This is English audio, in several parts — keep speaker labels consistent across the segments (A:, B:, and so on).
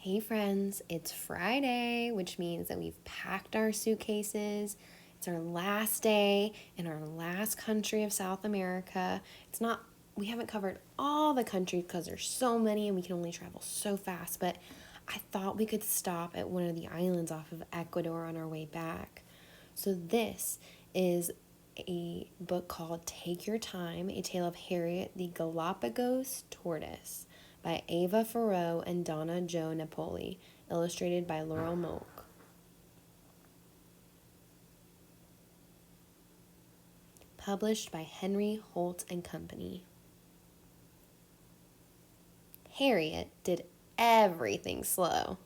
A: Hey friends, it's Friday, which means that we've packed our suitcases. It's our last day in our last country of South America. We haven't covered all the countries because there's so many and we can only travel so fast, but I thought we could stop at one of the islands off of Ecuador on our way back. So this is a book called Take Your Time, A Tale of Harriet the Galapagos Tortoise by Ava Farrow and Donna Jo Napoli, illustrated by Laurel Moak. Published by Henry Holt and Company. Harriet did everything slow.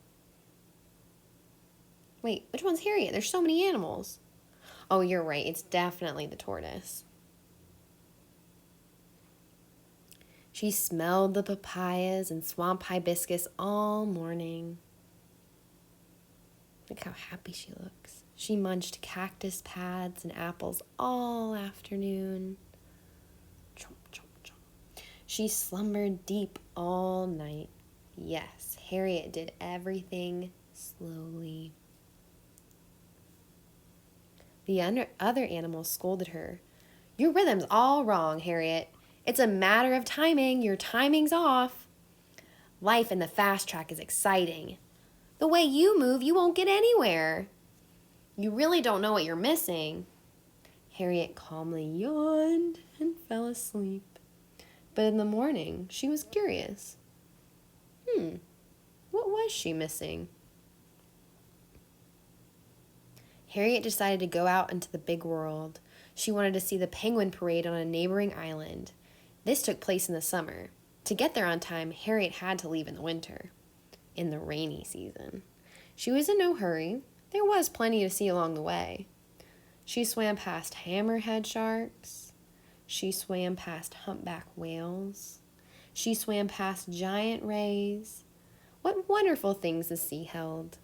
A: Wait, which one's Harriet? There's so many animals. Oh, you're right. It's definitely the tortoise. She smelled the papayas and swamp hibiscus all morning. Look how happy she looks. She munched cactus pads and apples all afternoon. Chomp, chomp, chomp. She slumbered deep all night. Yes, Harriet did everything slowly. The other animals scolded her. Your rhythm's all wrong, Harriet. It's a matter of timing. Your timing's off. Life in the fast track is exciting. The way you move, you won't get anywhere. You really don't know what you're missing. Harriet calmly yawned and fell asleep. But in the morning, she was curious. What was she missing? Harriet decided to go out into the big world. She wanted to see the penguin parade on a neighboring island. This took place in the summer. To get there on time, Harriet had to leave in the winter, in the rainy season. She was in no hurry. There was plenty to see along the way. She swam past hammerhead sharks. She swam past humpback whales. She swam past giant rays. What wonderful things the sea held.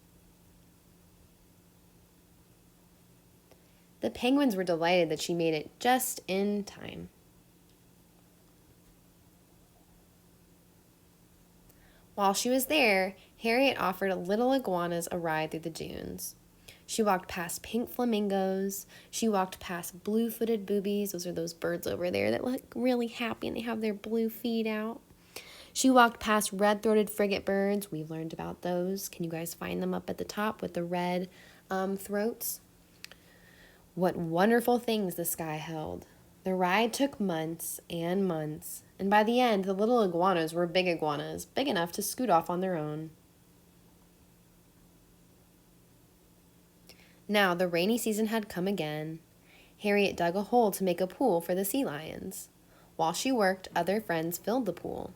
A: The penguins were delighted that she made it just in time. While she was there, Harriet offered little iguanas a ride through the dunes. She walked past pink flamingos. She walked past blue-footed boobies. Those are those birds over there that look really happy and they have their blue feet out. She walked past red-throated frigate birds. We've learned about those. Can you guys find them up at the top with the red throats? What wonderful things the sky held. The ride took months and months, and by the end, the little iguanas were big iguanas, big enough to scoot off on their own. Now, the rainy season had come again. Harriet dug a hole to make a pool for the sea lions. While she worked, other friends filled the pool.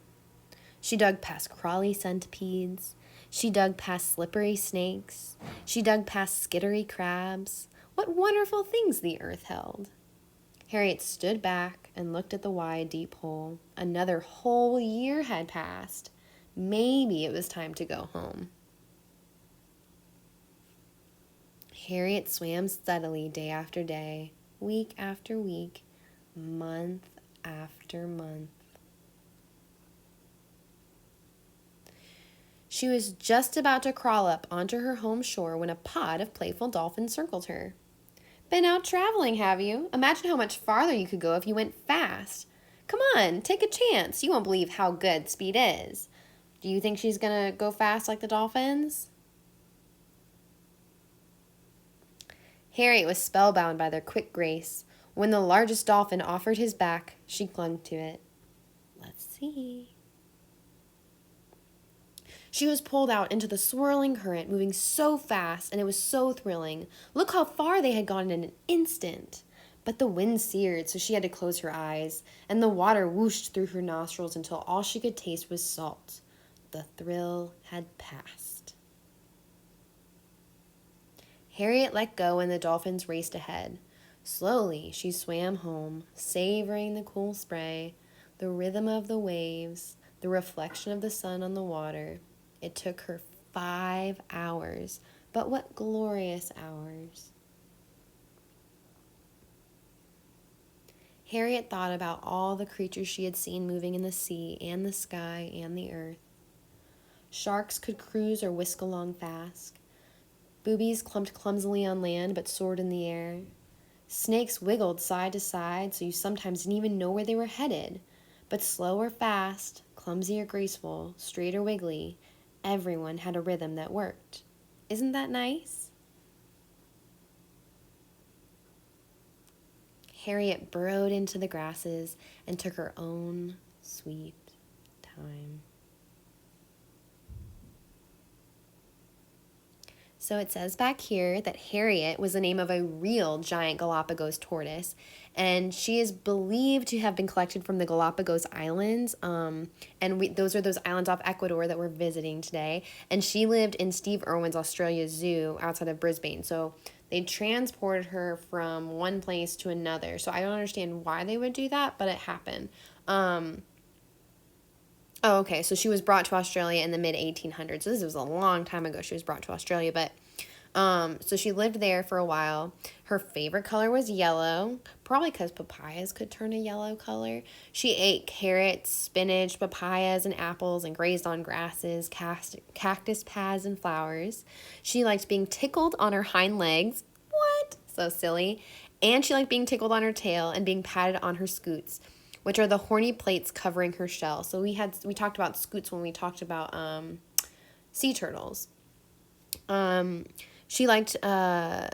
A: She dug past crawly centipedes. She dug past slippery snakes. She dug past skittery crabs. What wonderful things the earth held. Harriet stood back and looked at the wide, deep hole. Another whole year had passed. Maybe it was time to go home. Harriet swam steadily day after day, week after week, month after month. She was just about to crawl up onto her home shore when a pod of playful dolphins circled her. Been out traveling, have you? Imagine how much farther you could go if you went fast. Come on, take a chance. You won't believe how good speed is. Do you think she's gonna go fast like the dolphins? Harriet was spellbound by their quick grace. When the largest dolphin offered his back, she clung to it. Let's see. She was pulled out into the swirling current, moving so fast, and it was so thrilling. Look how far they had gone in an instant. But the wind seared, so she had to close her eyes, and the water whooshed through her nostrils until all she could taste was salt. The thrill had passed. Harriet let go and the dolphins raced ahead. Slowly, she swam home, savoring the cool spray, the rhythm of the waves, the reflection of the sun on the water. It took her 5 hours, but what glorious hours. Harriet thought about all the creatures she had seen moving in the sea and the sky and the earth. Sharks could cruise or whisk along fast. Boobies clumped clumsily on land but soared in the air. Snakes wiggled side to side so you sometimes didn't even know where they were headed. But slow or fast, clumsy or graceful, straight or wiggly, everyone had a rhythm that worked. Isn't that nice? Harriet burrowed into the grasses and took her own sweet time. So it says back here that Harriet was the name of a real giant Galapagos tortoise, and she is believed to have been collected from the Galapagos Islands, those are those islands off Ecuador that we're visiting today, and she lived in Steve Irwin's Australia Zoo outside of Brisbane, so they transported her from one place to another, so I don't understand why they would do that, but it happened. Oh, okay. So she was brought to Australia in the mid 1800s. So this was a long time ago. She was brought to Australia, but so she lived there for a while. Her favorite color was yellow, probably because papayas could turn a yellow color. She ate carrots, spinach, papayas, and apples, and grazed on grasses, cactus paths, and flowers. She liked being tickled on her hind legs. What? So silly. And she liked being tickled on her tail and being patted on her scoots, which are the horny plates covering her shell. So we talked about scoots when we talked about sea turtles. She liked, it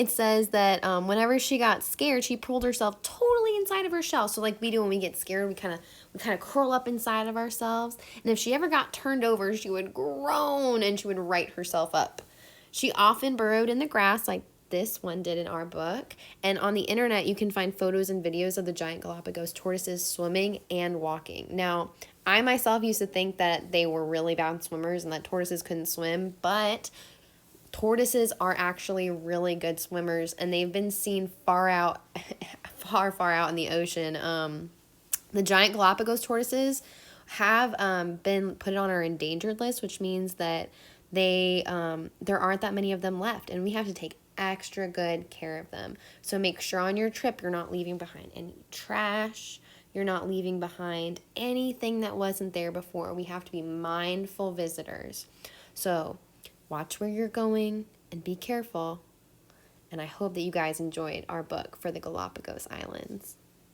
A: says that whenever she got scared, she pulled herself totally inside of her shell. So like we do when we get scared, we kind of curl up inside of ourselves. And if she ever got turned over, she would groan and she would right herself up. She often burrowed in the grass like this one did in our book. And on the internet, you can find photos and videos of the giant Galapagos tortoises swimming and walking. Now, I myself used to think that they were really bad swimmers and that tortoises couldn't swim, but tortoises are actually really good swimmers, and they've been seen far out in the ocean. The giant Galapagos tortoises have been put on our endangered list, which means that there aren't that many of them left, and we have to take extra good care of them. So make sure on your trip you're not leaving behind any trash. You're not leaving behind anything that wasn't there before. We have to be mindful visitors. So watch where you're going and be careful. And I hope that you guys enjoyed our book for the Galapagos Islands.